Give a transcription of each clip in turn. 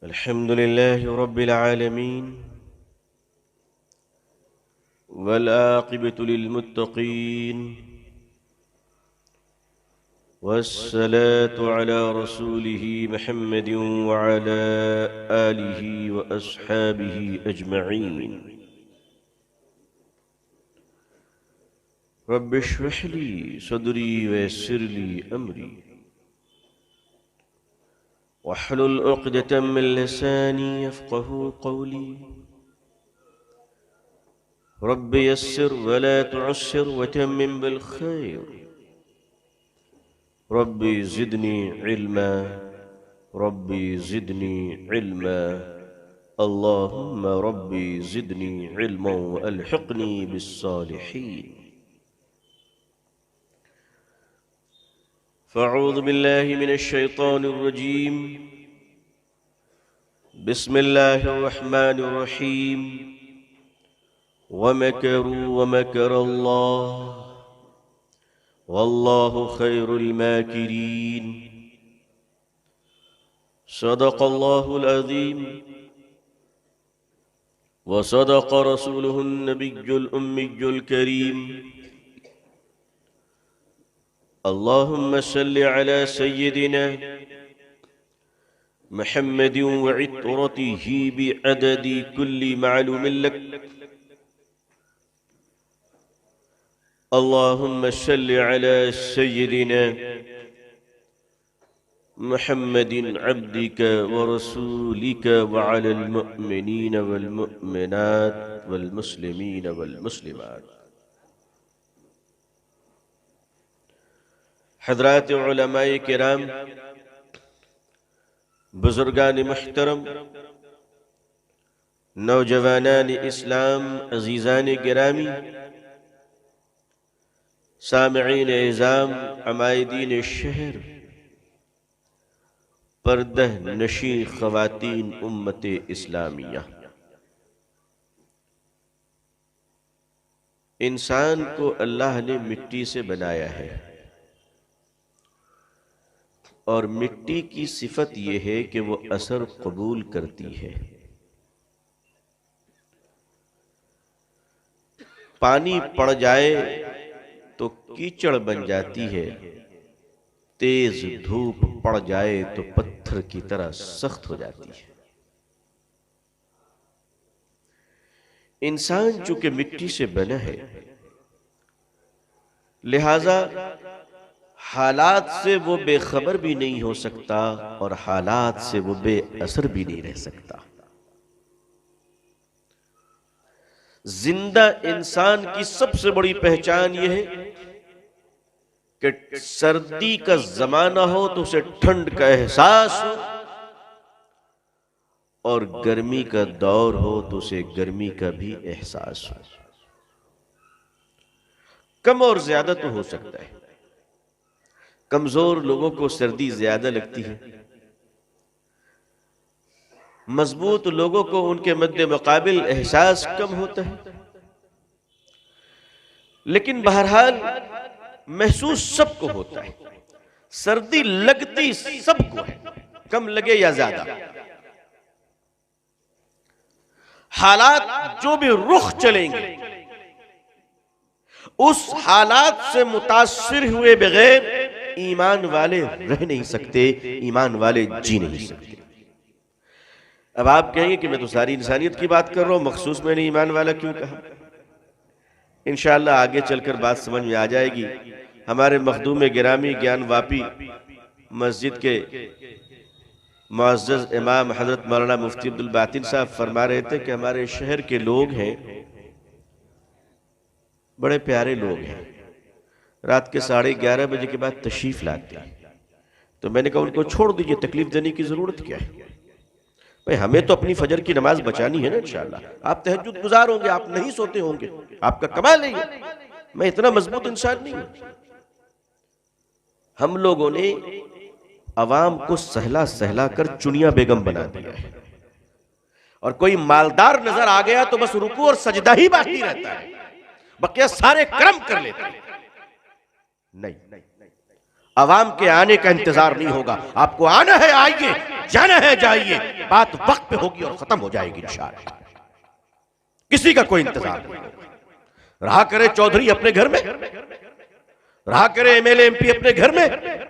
अल्हम्दुलिल्लाहि रब्बिल आलमीन वल आक़िबतु लिल मुत्तक़ीन वस्सलातु अला रसूलिही मुहम्मदिन व अला आलिही व अस्हाबिही अजमईन। रब्बि इश्रह ली सदरी व यस्सिर ली अमरी वहलुल उक़दतम मिन लिसानी यफ़क़हू क़ौली। रब्बि यस्सिर व ला तुअस्सिर वतम्मिम बिल खैर। रब्बि ज़िदनी इल्मा रब्बि ज़िदनी इल्मा अल्लाहुम्मा रब्बि ज़िदनी इल्मन व अल्हिक़नी बिस्सालिहीन। फ़अऊज़ु बिल्लाहि मिनश शैतानिर रजीम। बिस्मिल्लाहिर रहमानिर रहीम। वमकरू वमकरल्लाह वल्लाहु खैरुल माकिरीन। सदक़ल्लाहुल अज़ीम व सदक़ रसूलुहुन नबियुल उम्मियुल करीम। अल्लाहुम्मा सल्लि अला सय्यिदिना मुहम्मदिन व इत्रतिही बिअददि कुल्लि मालूमिन लक। अल्लाहुम्मा सल्लि अला सय्यिदिना मुहम्मदिन अब्दिका व रसूलिका व अलल मुअमिनीन वल मुअमिनात वल मुस्लिमीन वल मुस्लिमात। हज़रात उलमाए किराम, बुजुर्गान मुहतरम, नौजवानान इस्लाम, अजीज़ान गिरामी, सामिईन इज़ाम, अमायदीन शहर, पर्दह नशी ख़वातीन उम्मत इस्लामिया। इंसान को अल्लाह ने मिट्टी से बनाया है और मिट्टी की सिफत यह है कि वो असर कबूल करती है। पानी पड़ जाए तो कीचड़ बन जाती है, तेज धूप पड़ जाए तो पत्थर की तरह सख्त हो जाती है। इंसान चूंकि मिट्टी से बना है, लिहाजा हालात से वो बेखबर भी नहीं हो सकता और हालात से वो बेअसर भी नहीं रह सकता। जिंदा इंसान की सबसे बड़ी पहचान यह है कि सर्दी का जमाना हो तो उसे ठंड का एहसास हो और गर्मी का दौर हो तो उसे गर्मी का भी एहसास हो। कम और ज्यादा तो हो सकता है। कमजोर लोगों को सर्दी ज्यादा लगती है, मजबूत लोगों को उनके मद्दे मुकाबिल एहसास कम होता है। लेकिन बहरहाल महसूस सबको होता है। सर्दी लगती सबको है, कम लगे या ज्यादा। हालात जो भी रुख चलेंगे, उस हालात से मुतासिर हुए बगैर ईमान वाले रह नहीं सकते, ईमान वाले जी नहीं सकते। अब आप कहेंगे कि मैं तो सारी इंसानियत की बात कर रहा हूं, मखसूस मैंने ईमान वाला क्यों कहा? इंशाअल्लाह आगे चलकर बात समझ में आ जाएगी। हमारे मखदूम गिरामी ज्ञान वापी मस्जिद के मुअज़्ज़ज़ इमाम हजरत मौलाना मुफ्ती अब्दुल बातिन साहब फरमा रहे थे कि हमारे शहर के लोग हैं, बड़े प्यारे लोग हैं, रात के 11:30 बजे के बाद तशरीफ लाते हैं। तो मैंने कहा उनको छोड़ दीजिए, तकलीफ देने की जरूरत क्या है भाई, हमें तो अपनी फजर की नमाज बचानी है ना। इंशाअल्लाह आप तहज्जुद गुजार होंगे, आप नहीं सोते होंगे, आपका कमाल है ये। मैं इतना मजबूत इंसान नहीं हूं। हम लोगों ने अवाम को सहला सहला कर चुनिया बेगम बना दिया है और कोई मालदार नजर आ गया तो बस रुकू और सजदा ही बाकी रहता है, बकिया सारे कर्म कर लेते हैं। नहीं, अवाम के आने का इंतजार नहीं होगा। आपको आना है आइए, जाना है जाइए, बात वक्त पे होगी और खत्म हो जाएगी इंशाअल्लाह। किसी का कोई इंतजार नहीं होगा। रहा करे चौधरी अपने घर में, रहा करे एमएलए एमपी अपने घर में।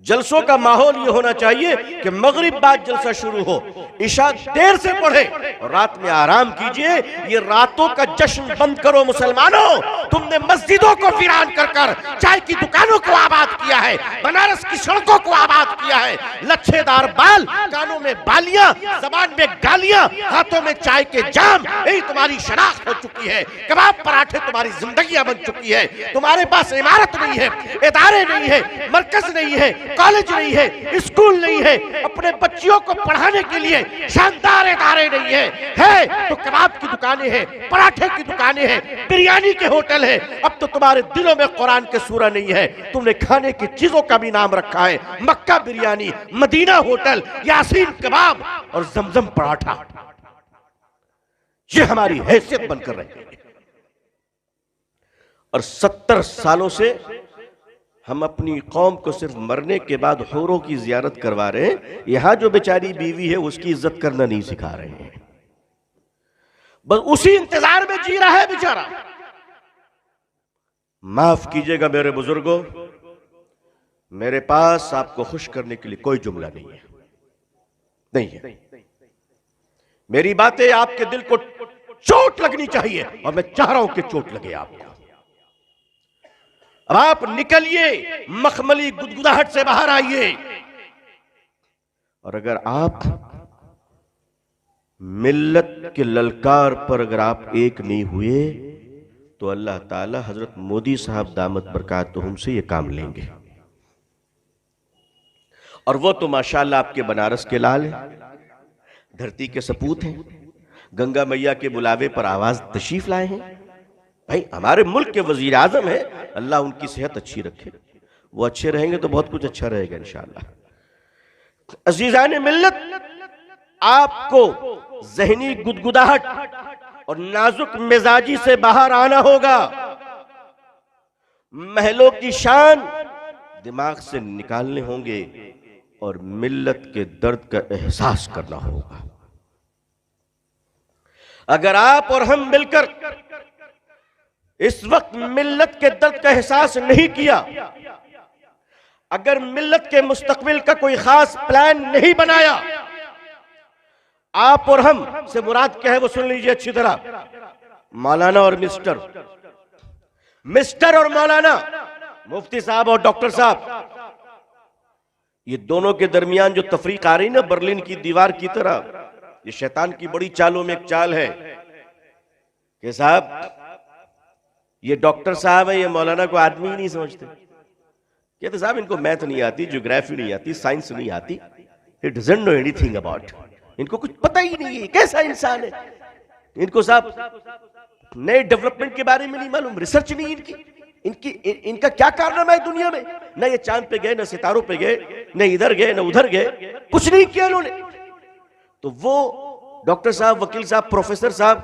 जलसों का माहौल ये होना चाहिए कि मगरिब बाद जलसा शुरू हो, इशा देर से पढ़े और रात में आराम कीजिए। ये रातों का जश्न बंद करो मुसलमानों। तुमने मस्जिदों को वीरान कर कर चाय की दुकानों को आबाद किया है, बनारस की सड़कों को आबाद किया है। लच्छेदार बाल, कानों में बालियां, जबान में गालियां, हाथों में चाय के जाम, यही तुम्हारी शनाख्त हो चुकी है। कबाब पराठे तुम्हारी जिंदगियां बन चुकी है। तुम्हारे पास इमारत नहीं है, इदारे नहीं है, मरकज नहीं है, कॉलेज नहीं है, स्कूल नहीं है, अपने बच्चियों को पढ़ाने के लिए शानदार इदारे नहीं है तो कबाब की दुकानें हैं, पराठे की दुकानें हैं, बिरयानी के होटल है। अब तो तुम्हारे दिलों में कुरान के सूरा नहीं है, तुमने खाने की चीजों का भी नाम रखा है, मक्का बिरयानी, मदीना होटल, यासीन कबाब और जमजम पराठा। ये हमारी हैसियत बनकर रही है। और 70 सालों से हम अपनी कौम को सिर्फ मरने के बाद हूरों की जियारत करवा रहे हैं। यहां जो बेचारी बीवी है उसकी इज्जत करना नहीं सिखा रहे हैं, बस उसी इंतजार में जी रहा है बेचारा। माफ कीजिएगा मेरे बुजुर्गों, मेरे पास आपको खुश करने के लिए कोई जुमला नहीं है। मेरी बातें आपके दिल को चोट लगनी चाहिए और मैं चाह रहा हूं कि चोट लगे आपको। अब आप निकलिए, मखमली गुदगुदाहट से बाहर आइए। और अगर आप मिल्लत के ललकार पर अगर आप एक नहीं हुए तो अल्लाह ताला हजरत मोदी साहब दामत बरकातुहुम से ये काम लेंगे। और वो तो माशाअल्लाह आपके बनारस के लाल हैं, धरती के सपूत हैं, गंगा मैया के बुलावे पर आवाज तशरीफ लाए हैं। भाई हमारे मुल्क के वजीर आजम है, अल्लाह उनकी सेहत अच्छी रखे, वो अच्छे रहेंगे तो बहुत कुछ अच्छा रहेगा इंशाअल्लाह। अजीजान मिल्लत, आपको जहनी गुदगुदाहट और नाजुक मिजाजी से बाहर आना होगा। महलों की शान दिमाग से निकालने होंगे और मिल्लत के दर्द का एहसास करना होगा। अगर आप और हम मिलकर इस वक्त मिल्लत के दर्द का एहसास नहीं किया, अगर मिल्लत के मुस्तकबिल का कोई खास प्लान नहीं बनाया, आप और हम से मुराद क्या है वो सुन लीजिए अच्छी तरह। मौलाना और मिस्टर और मौलाना, मुफ्ती साहब और डॉक्टर साहब, ये दोनों के दरमियान जो तफरीक आ रही ना बर्लिन की दीवार की तरह, ये शैतान की बड़ी चालों में एक चाल है कि साहब ये डॉक्टर साहब है, ये मौलाना को आदमी ही नहीं समझते। कहते साहब इनको मैथ नहीं आती, ज्योग्राफी नहीं आती, साइंस नहीं आती, it doesn't know anything about, इनको कुछ पता ही नहीं है कैसा इंसान है। इनको साहब नए डेवलपमेंट के बारे में नहीं मालूम, रिसर्च नहीं इनका क्या कारनामा है दुनिया में। न ये चांद पे गए, न सितारों पे गए, न इधर गए न उधर गए, कुछ नहीं किया उन्होंने। तो वो डॉक्टर साहब, वकील साहब, प्रोफेसर साहब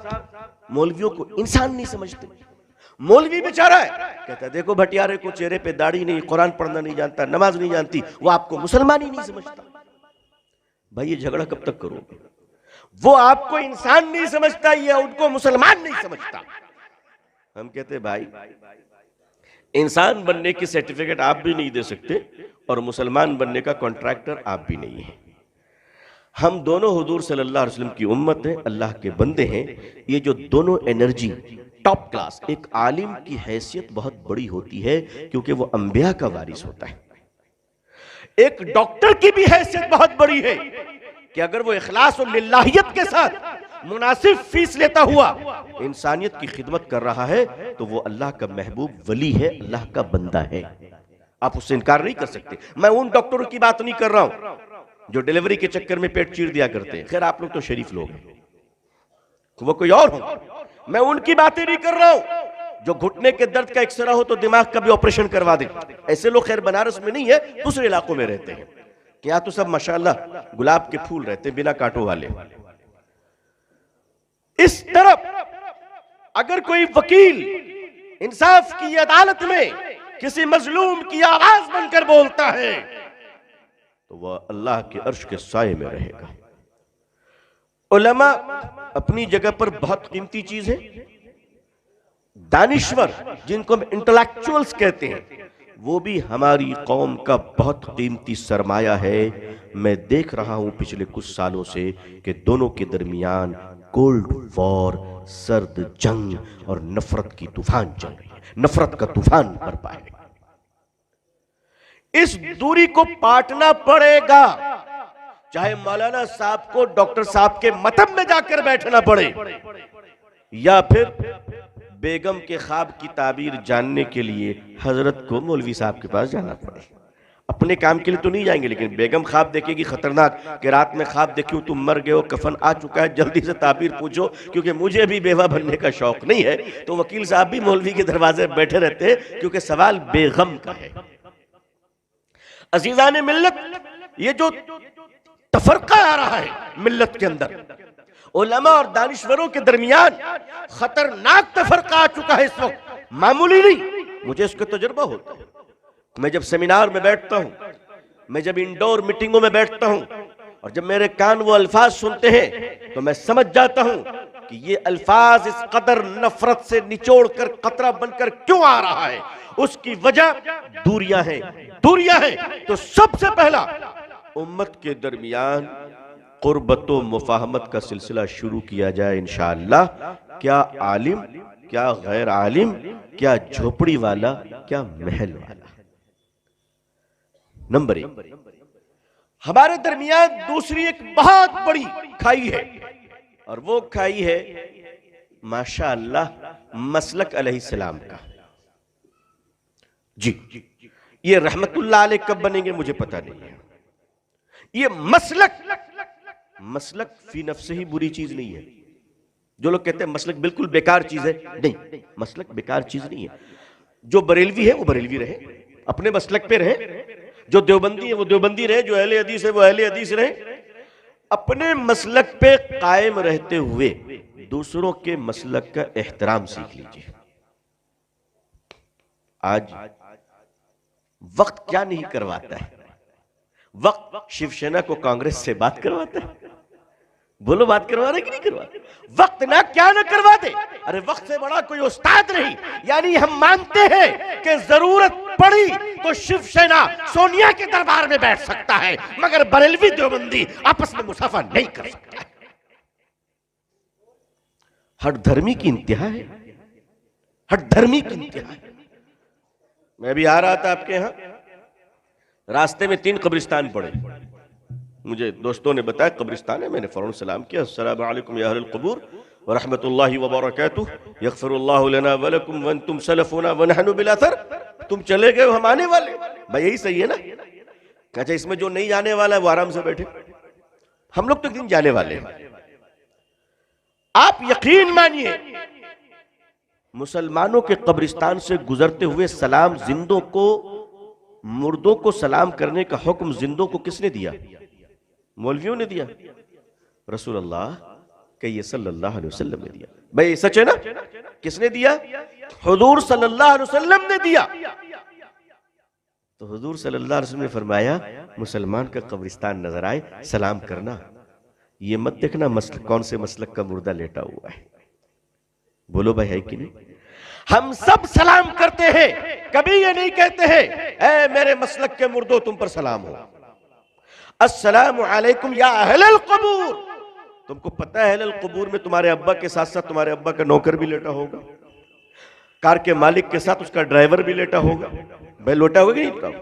मौलवियों को इंसान नहीं समझते। मौलवी बेचारा है, कहता है देखो भटियारे को चेहरे पे दाढ़ी नहीं, कुरान पढ़ना नहीं जानता, नमाज नहीं जानती, वो आपको मुसलमान ही नहीं समझता। भाई ये झगड़ा कब तक करोगे? वो आपको इंसान नहीं समझता, ये उनको मुसलमान नहीं समझता। हम कहते भाई इंसान बनने की सर्टिफिकेट आप भी नहीं दे सकते और मुसलमान बनने का कॉन्ट्रैक्टर आप भी नहीं है। हम दोनों हुजूर सल्लल्लाहु अलैहि वसल्लम की उम्मत है, अल्लाह के बंदे हैं। ये जो दोनों एनर्जी टॉप क्लास, एक आलिम की हैसियत बहुत बड़ी होती है क्योंकि वो अंबिया का वारिस होता है। एक डॉक्टर की भी हैसियत बहुत बड़ी है कि अगर वो इखलास और लिल्लाहियत के साथ मुनासिब फीस लेता हुआ इंसानियत की खिदमत कर रहा है तो वो अल्लाह का महबूब वली है, अल्लाह का बंदा है। आप उससे इनकार नहीं कर सकते। मैं उन डॉक्टरों की बात नहीं कर रहा हूं जो डिलीवरी के चक्कर में पेट चीर दिया करते हैं, खैर आप लोग तो शरीफ लोग हैं, वो कोई और हो। मैं उनकी बातें नहीं कर रहा हूं जो घुटने के दर्द का एक्सरा हो तो दिमाग का भी ऑपरेशन करवा दे। ऐसे लोग खैर बनारस में नहीं है, दूसरे इलाकों में रहते हैं। यहाँ तो सब माशाअल्लाह गुलाब के फूल रहते बिना कांटों वाले। इस तरफ अगर कोई वकील इंसाफ की अदालत में किसी मजलूम की आवाज बनकर बोलता है तो वह अल्लाह के अर्श के साये में रहेगा। उलमा अपनी जगह पर बहुत कीमती चीज है। दानिश्वर जिनको हम इंटेलेक्चुअल्स कहते हैं, वो भी हमारी कौम का बहुत कीमती सरमाया है। मैं देख रहा हूं पिछले कुछ सालों से कि दोनों के दरमियान कोल्ड वॉर, सर्द जंग और नफरत की तूफान चल रही है, नफरत का तूफान बरपा है। इस दूरी को पाटना पड़ेगा, चाहे मौलाना साहब को डॉक्टर साहब के मतब में जाकर बैठना पड़े या फिर बेगम के ख्वाब की ताबीर जानने के लिए हजरत को मौलवी साहब के पास जाना पड़े। अपने काम के लिए तो नहीं जाएंगे, लेकिन बेगम ख्वाब देखेगी खतरनाक कि रात में ख्वाब देखी तुम मर गए हो, कफन आ चुका है, जल्दी से ताबीर पूछो, क्योंकि मुझे भी बेवा बनने का शौक नहीं है। तो वकील साहब भी मौलवी के दरवाजे पर बैठे रहते हैं, क्योंकि सवाल बेगम का है। अजीजान मिल्लत, ये जो तफरका आ रहा है मिल्लत के अंदर, उलमा और दानिश्वरों के दरमियान खतरनाक तफरका आ चुका है इस वक्त, मामूली नहीं। मुझे इसका तजुर्बा होता है। मैं जब सेमिनार में बैठता हूं, मैं जब इंडोर मीटिंगों में बैठता हूं, और जब मेरे कान वो अल्फाज सुनते हैं, तो मैं समझ जाता हूं कि ये अल्फाज इस कदर नफरत से निचोड़ कर कतरा बनकर क्यों आ रहा है। उसकी वजह दूरियां हैं, दूरियां हैं। तो सबसे पहला उम्मत के दरमियान कुर्बत व मुफाहमत का सिलसिला शुरू किया जाए इंशाअल्लाह। क्या आलिम, क्या गैर आलिम, क्या झोपड़ी वाला, क्या महल वाला। नंबर 1, हमारे दरमियान दूसरी एक बहुत बड़ी खाई है, और वो खाई है माशाअल्लाह मसलक अलैहिस्सलाम का। जी, ये रहमतुल्लाह अलैह कब बनेंगे मुझे पता नहीं है। ये मसलक फी नफ्से ही बुरी चीज नहीं है। जो लोग कहते हैं मसलक बिल्कुल बेकार चीज है, नहीं, मसलक बेकार चीज नहीं है। जो बरेलवी है वो बरेलवी रहे, अपने मसलक पे रहे। जो देवबंदी है वो देवबंदी रहे, जो अहले हदीस है वो अहले हदीस रहे। अपने मसलक पे कायम रहते हुए दूसरों के मसलक का एहतराम सीख लीजिए। आज वक्त क्या नहीं करवाता है। वक्त शिवसेना को कांग्रेस से बात करवाता है। बोलो, बात करवा रहे कि नहीं करवाते? वक्त ना क्या ना करवाते। अरे वक्त से बड़ा कोई उस्ताद नहीं। यानी हम मानते हैं कि जरूरत पड़ी तो शिवसेना सोनिया के दरबार में बैठ सकता है, मगर बरेलवी देवबंदी आपस में मुसाफा नहीं कर सकता है। हर धर्मी की इंतहा है, हर धर्मी की इंतहा है। मैं भी आ रहा था आपके यहां, रास्ते में 3 कब्रिस्तान पड़े। मुझे दोस्तों ने बताया कब्रिस्तान है, मैंने फौरन सलाम किया, अस्सलामु अलैकुम या अहलल क़ुबूर व रहमतुल्लाहि व बरकातुहू, यग़फ़िरुल्लाहु लना व लकुम व अंतुम सलफ़ुना व नहनु बिल अथर। तुम चले गए, हम आने वाले। भाई यही सही है ना? अच्छा, इसमें जो नहीं जाने वाला है वो आराम से बैठे, हम लोग तो एक दिन जाने वाले हैं। आप यकीन मानिए, मुसलमानों के कब्रिस्तान से गुजरते हुए सलाम जिंदों को, मुर्दों को सलाम करने का हुक्म जिंदों को किसने दिया? मौलवियों ने दिया। रसूलुल्लाह कहिए सल्लल्लाहु अलैहि वसल्लम ने दिया। भाई सच है ना? किसने दिया? हुजूर सल्लल्लाहु अलैहि वसल्लम ने दिया। तो हुजूर सल्लल्लाहु अलैहि वसल्लम ने फरमाया, मुसलमान का कब्रिस्तान नजर आए सलाम करना। ये मत देखना मसलक कौन से मसलक का मुर्दा लेटा हुआ है। बोलो भाई है कि नहीं? हम सब सलाम करते हैं, कभी ये नहीं कहते हैं ऐ मेरे मसलक के मुर्दों तुम पर सलाम हो। अस्सलामु अलैकुम या अहलल क़ुबूर। तुमको पता है अहलल क़ुबूर में तुम्हारे अब्बा के साथ साथ तुम्हारे अब्बा का नौकर भी लेटा होगा, कार के मालिक के साथ उसका ड्राइवर भी लेटा होगा। भाई लोटा होगा कि नहीं?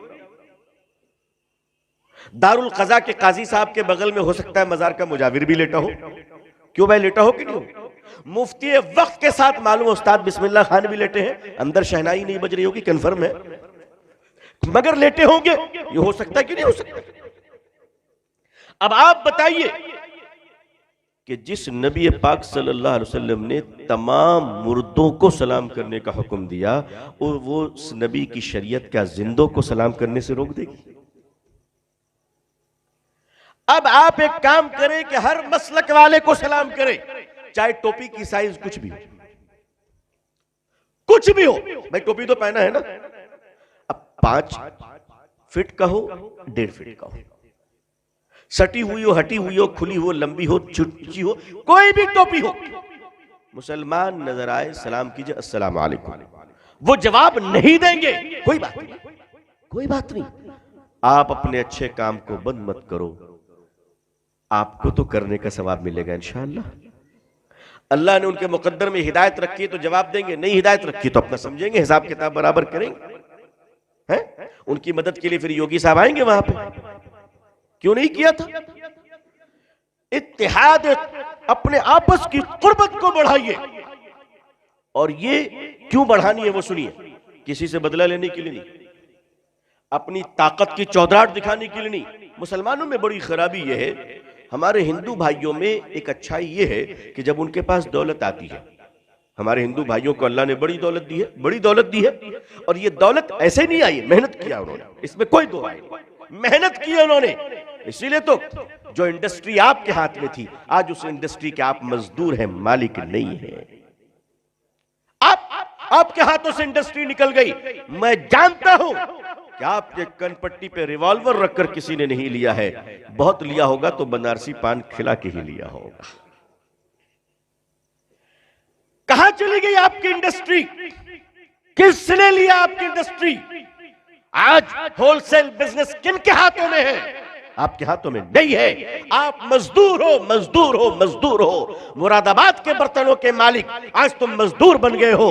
दारुल क़ज़ा के काजी साहब के बगल में हो सकता है मजार का मुजाविर भी लेटा हो। क्यों भाई, लेटा हो कि नहीं हो? मुफ्ती वक्त के साथ मालूम उस्ताद बिस्मिल्लाह खान भी लेटे हैं, अंदर शहनाई नहीं बज रही होगी, कंफर्म है, मगर लेटे होंगे। ये हो सकता है कि नहीं हो सकता? अब आप बताइए कि जिस नबी पाक सल्लल्लाहु अलैहि वसल्लम ने तमाम मुर्दों को सलाम करने का हुक्म दिया, और वो उस नबी की शरीयत क्या जिंदों को सलाम करने से रोक देगी? अब आप एक काम करें कि हर मसलक वाले को सलाम करें, चाहे टोपी की साइज कुछ भी हो, कुछ भी हो। भाई टोपी तो पहना है ना। अब 5 फीट का हो, 1.5 फीट का हो, सटी हुई हो, हटी हुई हो, खुली हो, लंबी हो, छोटी हो, कोई भी टोपी हो, मुसलमान नजर आए सलाम कीजिए, अस्सलाम वालेकुम। वो जवाब नहीं देंगे, कोई बात नहीं, कोई बात नहीं। आप अपने अच्छे काम को बंद मत करो, आपको तो करने का सवाब मिलेगा इंशाअल्लाह। अल्लाह ने उनके मुकद्दर में हिदायत रखी है तो जवाब देंगे, नहीं हिदायत रखी तो अपना समझेंगे, हिसाब किताब बराबर करेंगे। हैं? उनकी मदद के लिए फिर योगी साहब आएंगे वहां पे, क्यों नहीं किया था? इत्तेहाद, अपने आपस की कुर्बत को बढ़ाइए। और ये क्यों बढ़ानी है वो सुनिए, किसी से बदला लेने के लिए नहीं, अपनी ताकत की चौधराहट दिखाने के लिए नहीं। मुसलमानों में बड़ी खराबी यह है, हमारे हिंदू भाइयों में एक अच्छाई यह है कि जब उनके पास दौलत आती है, हमारे हिंदू भाइयों को अल्लाह ने बड़ी दौलत दी है, बड़ी दौलत दी है, और ये दौलत ऐसे नहीं आई, मेहनत किया उन्होंने, इसमें कोई दो राय नहीं, मेहनत की है उन्होंने। इसीलिए तो जो इंडस्ट्री आपके हाथ में थी, आज उस इंडस्ट्री के आप मजदूर हैं, मालिक नहीं है। आपके हाथों से इंडस्ट्री निकल गई। मैं जानता हूं कि आपके कनपट्टी पे रिवॉल्वर रखकर किसी ने नहीं लिया है, बहुत लिया होगा तो बनारसी पान खिला के ही लिया होगा। कहां चली गई आपकी इंडस्ट्री? किसने लिया आपकी इंडस्ट्री? आज होलसेल बिजनेस किनके हाथों में है? आपके हाथों में नहीं है। आप मजदूर हो, मजदूर हो, मजदूर हो। मुरादाबाद के बर्तनों के मालिक, आज तुम मजदूर बन गए हो।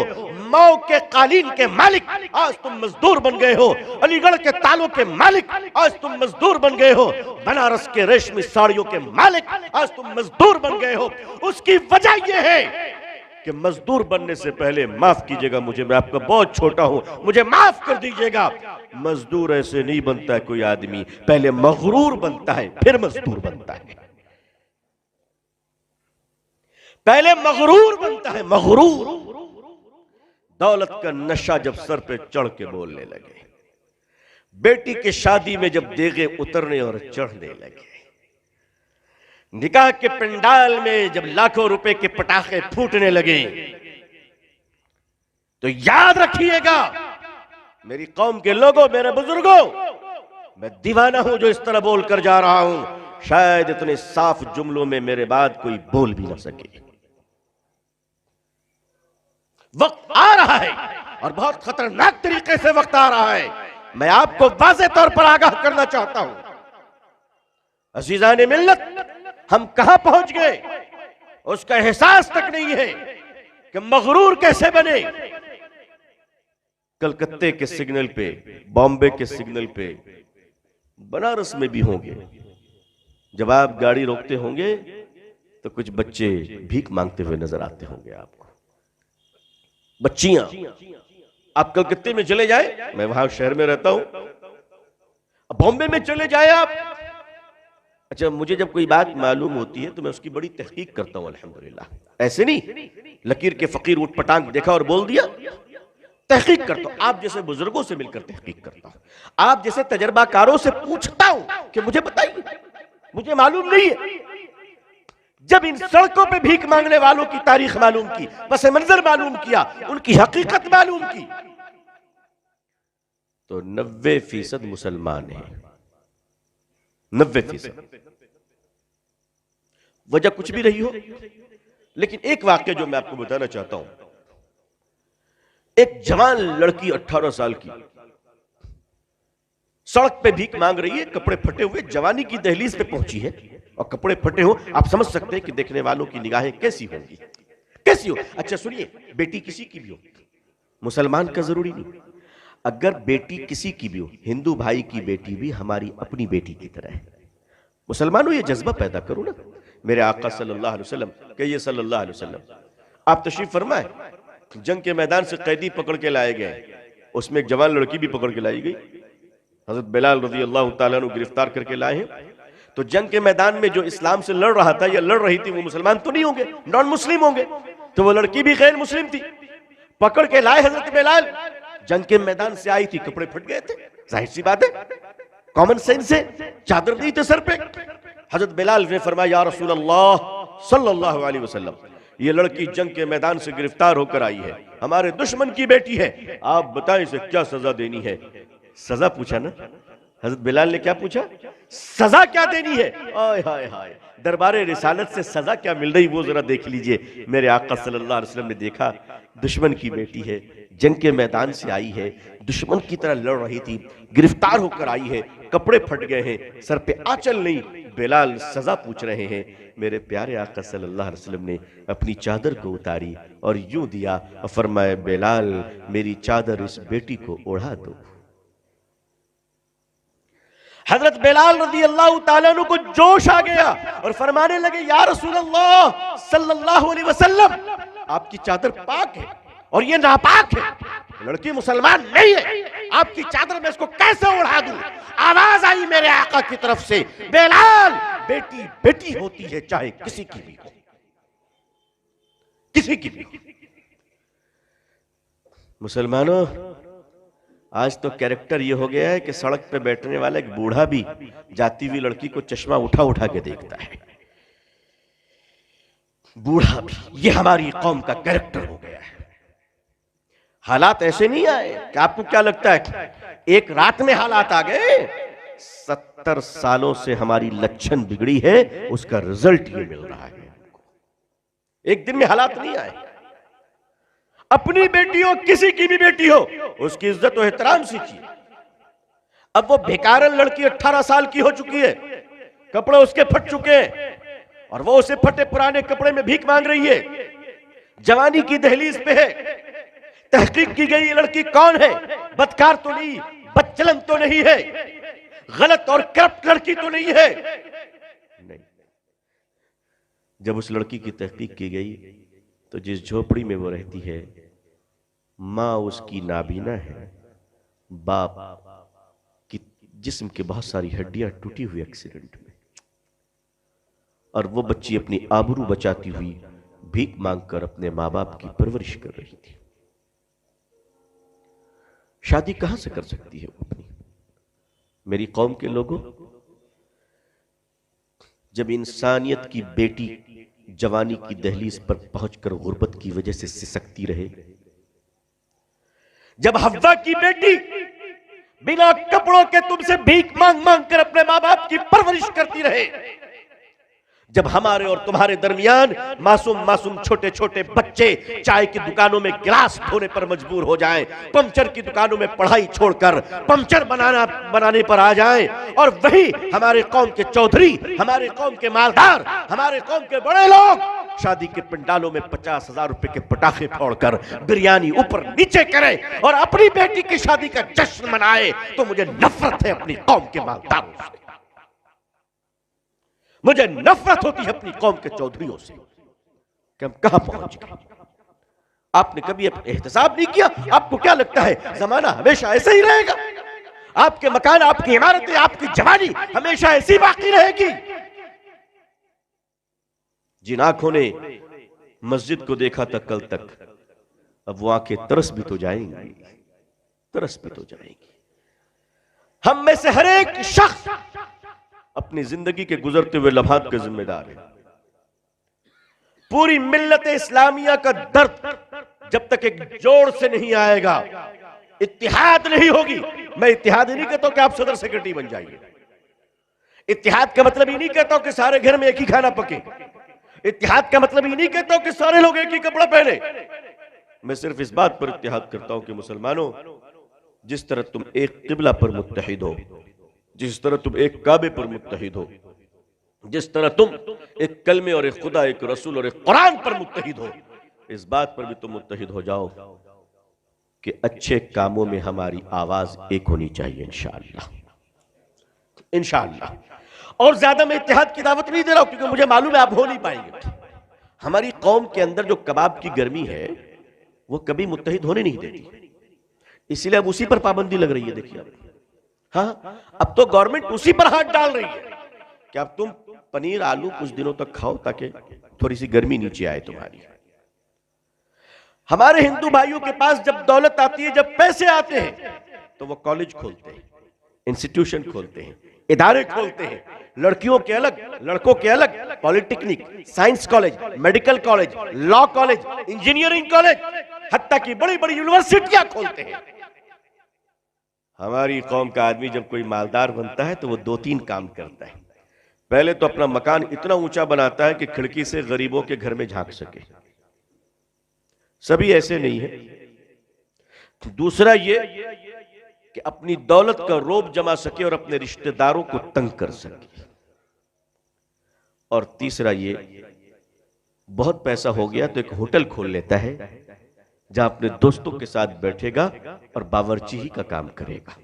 मऊ के कालीन के मालिक, आज तुम मजदूर बन गए हो। अलीगढ़ के तालों के मालिक, आज तुम मजदूर बन गए हो। बनारस के रेशमी साड़ियों के मालिक, आज तुम मजदूर बन गए हो। उसकी वजह यह है कि मजदूर बनने से पहले, माफ कीजिएगा मुझे, मैं आपका बहुत छोटा हूं, मुझे माफ कर दीजिएगा, मजदूर ऐसे नहीं बनता है कोई आदमी, पहले मगरूर बनता है फिर मजदूर बनता है। पहले मगरूर बनता है, मगरूर। दौलत का नशा जब सर पे चढ़ के बोलने लगे, बेटी की शादी में जब देगे उतरने और चढ़ने लगे, निकाह के पंडाल में जब लाखों रुपए के पटाखे फूटने लगे, तो याद रखिएगा मेरी कौम के लोगों, मेरे बुजुर्गों, मैं दीवाना हूं जो इस तरह बोलकर जा रहा हूं। शायद इतने साफ जुमलों में मेरे बाद कोई बोल भी ना सके। वक्त आ रहा है और बहुत खतरनाक तरीके से वक्त आ रहा है। मैं आपको वाज़ेह तौर पर आगाह करना चाहता हूं, अज़ीज़ान मिल्लत, हम कहां पहुंच गए उसका एहसास तक नहीं है कि मगरूर कैसे बने। कलकत्ते के सिग्नल पे, बॉम्बे के सिग्नल पे, बनारस में भी होंगे, जब आप गाड़ी रोकते होंगे तो कुछ बच्चे भीख मांगते हुए नजर आते होंगे आपको, बच्चियां। आप कलकत्ते में चले जाए, मैं वहां शहर में रहता हूं, बॉम्बे में चले जाए आप, अच्छा, मुझे जब कोई बात मालूम होती है तो मैं उसकी बड़ी तहकीक करता हूं, अल्हम्दुलिल्लाह। ऐसे नहीं लकीर के फकीर उठ पटांग देखा और बोल दिया, तहकीक करता हूं। आप जैसे बुजुर्गों से मिलकर तहकीक करता हूं, आप जैसे तजर्बाकारों से पूछता हूं कि मुझे बताइए, मुझे मालूम नहीं है। जब इन सड़कों पे भीख मांगने वालों की तारीख मालूम की, पस मंजर मालूम किया, उनकी हकीकत मालूम की, तो 90% मुसलमान है, 90%। वजह कुछ भी रही हो, लेकिन एक वाक्य जो मैं आपको बताना चाहता हूं, एक जवान लड़की 18 साल की सड़क पे भीख मांग रही है, कपड़े फटे हुए, जवानी की दहलीज पे पहुंची है और कपड़े फटे हो, आप समझ सकते हैं कि देखने वालों की निगाहें कैसी होंगी, कैसी हो। अच्छा सुनिए, बेटी किसी की भी हो, मुसलमान का जरूरी नहीं, अगर बेटी किसी की भी हो, हिंदू भाई की बेटी भी हमारी अपनी बेटी की तरह है। मुसलमानों ये जज्बा पैदा करो ना। मेरे आका सल्लल्लाहु अलैहि वसल्लम, कहिए सल्लल्लाहु अलैहि वसल्लम, आप तशरीफ फरमाए, जंग के मैदान से कैदी पकड़ के लाए गए, उसमें एक जवान लड़की भी पकड़ के लाई गई, हजरत बिलाल रज़ी अल्लाह तआला अन्हु गिरफ्तार करके लाए हैं। तो जंग के मैदान में जो इस्लाम से लड़ रहा था या लड़ रही थी, वो मुसलमान तो नहीं होंगे, नॉन मुस्लिम होंगे, तो वो लड़की भी गैर मुस्लिम थी, पकड़ के लाए हजरत बिलाल। जंग के मैदान से आई थी, कपड़े फट गए थे, जाहिर सी बात है, कॉमन सेंस से, चादर नहीं थे सर पे। हजरत बिलाल ने फरमाया, या रसूल अल्लाह सल्लल्लाहु अलैहि वसल्लम, ये लड़की जंग के मैदान से गिरफ्तार होकर आई है, हमारे दुश्मन की बेटी है, आप बताएं इसे क्या सजा देनी है। सजा पूछा ना, हजरत बिलाल ने क्या पूछा, सजा क्या देनी है? आय हाय हाय, दरबारे रिसालत से सजा क्या मिल रही वो जरा देख लीजिए। मेरे आका सल्लल्लाहु अलैहि वसल्लम ने देखा, दुश्मन की बेटी है, जंग के मैदान से आई है, दुश्मन की तरह लड़ रही थी, गिरफ्तार होकर आई है, कपड़े फट गए हैं, सर पे आंचल नहीं, बिलाल सजा पूछ रहे हैं। मेरे प्यारे आका सल्लल्लाहु अलैहि वसल्लम ने अपनी चादर को उतारी और यूं दिया और फरमाया, बिलाल मेरी चादर इस बेटी को ओढ़ा दो। हजरत बिलाल रज़ी अल्लाह ताला अन्हु को जोश आ गया और फरमाने लगे, या रसूल अल्लाह सल्लल्लाहु अलैहि वसल्लम, आपकी चादर पाक है और ये नापाक है, लड़की मुसलमान नहीं है, आपकी चादर में इसको कैसे उड़ा दूं? आवाज आई मेरे आका की तरफ से, बिलाल बेटी बेटी होती है, चाहे किसी की भी हो, किसी की भी हो। मुसलमानों, आज तो कैरेक्टर ये हो गया है कि सड़क पे बैठने वाला एक बूढ़ा भी जाती हुई लड़की को चश्मा उठा उठा के देखता है, बूढ़ा भी। ये हमारी कौम का कैरेक्टर हो गया है। हालात ऐसे नहीं आए कि आपको क्या लगता है एक रात में हालात आ गए? 70 सालों से हमारी लक्षण बिगड़ी है, उसका रिजल्ट ये मिल रहा है। एक दिन में हालात नहीं आए। अपनी बेटी हो, किसी की भी बेटी हो, उसकी इज्जत और एहतराम सीखिए। अब वो बेकारन लड़की 18 साल की हो चुकी है, कपड़े उसके फट चुके हैं और वो उसे फटे पुराने कपड़े में भीख मांग रही है, जवानी की दहलीज पे है। तहकीक की गई ये लड़की कौन है? बदकार तो नहीं, बदचलन तो नहीं है, गलत और करप्ट लड़की तो नहीं है। नहीं, जब उस लड़की की तहकीक की गई तो जिस झोपड़ी में वो रहती है, माँ उसकी नाबीना है, बाप की जिस्म की बहुत सारी हड्डियां टूटी हुई एक्सीडेंट में, और वो बच्ची अपनी आबरू बचाती हुई भीख मांगकर अपने माँ बाप की परवरिश कर रही थी। शादी कहां से कर सकती है वो अपनी? मेरी कौम के लोगों, जब इंसानियत की बेटी जवानी की दहलीज पर पहुंचकर गुर्बत की वजह से सिसकती रहे, जब हव्वा की बेटी बिना कपड़ों के तुमसे भीख मांग मांग कर अपने मां बाप की परवरिश करती रहे, जब हमारे और तुम्हारे दरमियान मासूम मासूम छोटे छोटे बच्चे चाय की दुकानों में गिलास धोने पर मजबूर हो जाएं, पंचर की दुकानों में पढ़ाई छोड़कर पंचर बनाने पर आ जाएं, और वही हमारे कौम के चौधरी, हमारे कौम के मालदार, हमारे कौम के बड़े लोग शादी के पंडालों में 50,000 रुपए के पटाखे फोड़कर बिरयानी ऊपर नीचे करें और अपनी बेटी की शादी का जश्न मनाए, तो मुझे नफरत है अपनी कौम के मालदारों से, मुझे नफरत होती है अपनी कौम के चौधरियों से कि हम कहां पहुंच गए। आपने कभी एहतसाब नहीं किया? आपको क्या लगता है जमाना हमेशा ऐसे ही रहेगा? आपके मकान, आपकी इमारतें, आपकी जवानी हमेशा ऐसी बाकी रहेगी? जिन आंखों ने मस्जिद को देखा था कल तक, अब वो आंखें तरस भी तो जाएंगी, तरस भी तो जाएंगी। हम में से हर एक शख्स अपनी जिंदगी के गुजरते हुए लम्हात का जिम्मेदार है। पूरी मिल्लत इस्लामिया का दर्द जब तक एक जोड़ से नहीं आएगा, इत्तिहाद नहीं होगी। मैं इत्तिहाद ही नहीं कहता हूं कि आप सदर सेक्रेटरी बन जाइए, इत्तिहाद का मतलब ही नहीं कहता हूं कि सारे घर में एक ही खाना पके, इत्तिहाद का मतलब ही नहीं कहता हूं कि सारे लोग एक ही कपड़ा पहने। मैं सिर्फ इस बात पर इत्तिहाद करता हूं कि मुसलमानों, जिस तरह तुम एक किबला पर मुत्तहिद हो, जिस तरह तुम एक काबे पर मुत्तहिद हो, जिस तरह तुम एक कलमे और एक खुदा, एक रसूल और एक कुरान पर मुत्तहिद हो, इस बात पर भी तुम मुत्तहिद हो जाओ कि अच्छे कामों में हमारी आवाज एक होनी चाहिए, इंशाअल्लाह, इंशाअल्लाह। और ज्यादा मैं इत्तेहाद की दावत नहीं दे रहा हूं, क्योंकि मुझे मालूम है आप हो नहीं पाएंगे। हमारी कौम के अंदर जो कबाब की गर्मी है वो कभी मुत्तहिद होने नहीं देती, इसीलिए अब उसी पर पाबंदी लग रही है। देखिए, हाँ, अब तो गवर्नमेंट उसी पर हाथ डाल रही है कि अब तुम पनीर आलू कुछ दिनों तक खाओ ताकि थोड़ी सी गर्मी नीचे आए तुम्हारी। हमारे हिंदू भाइयों के पास जब दौलत आती है, जब पैसे आते हैं, तो वो कॉलेज खोलते हैं, इंस्टीट्यूशन खोलते हैं, इदारे खोलते हैं, लड़कियों के अलग, लड़कों के अलग, polytechnic, science college, medical college, law college, engineering college, हत्ता की बड़ी बड़ी यूनिवर्सिटियां खोलते हैं। हमारी कौम का आदमी जब कोई मालदार बनता है तो वो 2-3 काम करता है। पहले तो अपना मकान इतना ऊंचा बनाता है कि खिड़की से गरीबों के घर में झांक सके। सभी ऐसे नहीं है। दूसरा ये कि अपनी दौलत का रोब जमा सके और अपने रिश्तेदारों को तंग कर सके। और तीसरा ये, बहुत पैसा हो गया तो एक होटल खोल लेता है जहां अपने दोस्तों के साथ बैठेगा और बावर्ची ही का काम करेगा।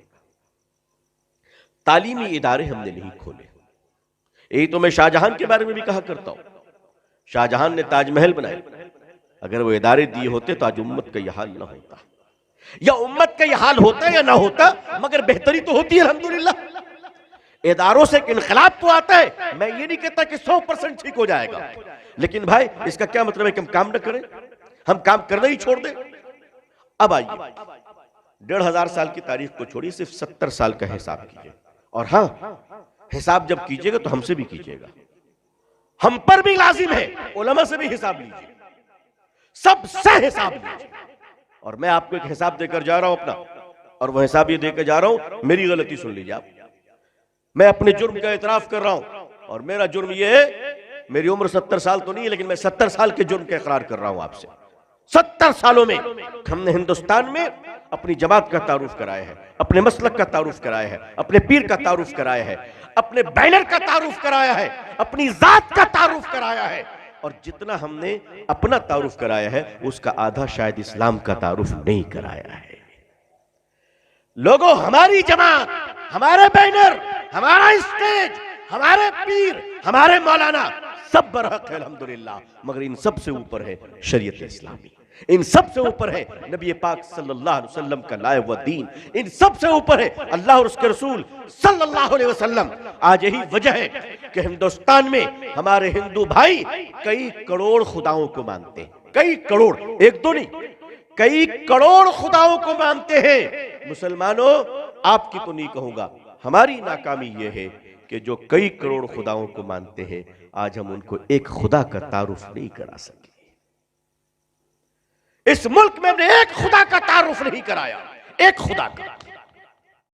तालीमी इदारे हमने नहीं खोले। यही तो मैं शाहजहां के बारे में भी कहा करता हूं। शाहजहां ने ताजमहल बनाए, अगर वो इदारे दिए होते तो आज उम्मत का यह हाल ना होता, या उम्मत का यह हाल होता या ना होता, मगर बेहतरी तो होती है अल्हम्दुलिल्लाह। इदारों से एक इनकलाब तो आता है। मैं ये नहीं कहता कि 100% ठीक हो जाएगा, लेकिन भाई इसका क्या मतलब है कि हम काम न करें, हम काम करना ही छोड़ दें। अब आइए 1500 साल की तारीख को छोड़िए, सिर्फ 70 साल का हिसाब कीजिए। और हाँ, हिसाब जब कीजिएगा तो हमसे भी कीजिएगा, हम पर भी लाजिम है, उलमा से भी हिसाब लीजिए, सबसे हिसाब लीजिए। और मैं आपको एक हिसाब देकर जा रहा हूं अपना, और वह हिसाब ये देकर जा रहा हूं, मेरी गलती सुन लीजिए आप। मैं अपने जुर्म का इतराफ कर रहा हूं, और मेरा जुर्म ये है, मेरी उम्र 70 साल तो नहीं है, लेकिन मैं 70 साल के जुर्म का इकरार कर रहा हूं आपसे। 70 सालों में हमने हिंदुस्तान में अपनी जमात का तारुफ कराया है, अपने मसलक का तारुफ कराया है, अपने पीर का तारुफ कराया है, अपने बैनर का तारुफ कराया है, अपनी जात का तारुफ कराया है। और जितना हमने अपना तारुफ कराया है उसका आधा शायद इस्लाम का तारुफ नहीं कराया है। लोगों, हमारी जमात, हमारे बैनर, हमारा स्टेज, हमारे पीर, हमारे मौलाना सब बरहक है अल्हम्दुलिल्लाह, मगर इन सब से ऊपर है शरीयत इस्लामी, इन सब से ऊपर है नबी पाक सल्लल्लाहु अलैहि वसल्लम का लाया हुआ दीन, इन सब से ऊपर है अल्लाह और उसके रसूल सल्लल्लाहु अलैहि वसल्लम। आज यही वजह है कि हिंदुस्तान में हमारे हिंदू भाई कई करोड़ खुदाओं को मानते हैं, कई करोड़, एक दो नहीं, कई करोड़ खुदाओं को मानते हैं। मुसलमानों, आपकी तो नहीं कहूंगा, हमारी नाकामी यह है कि जो कई करोड़ खुदाओं को मानते हैं, आज हम उनको एक खुदा का तारुफ नहीं करा सके। इस मुल्क में हमने एक खुदा का तारुफ नहीं कराया, एक खुदा का।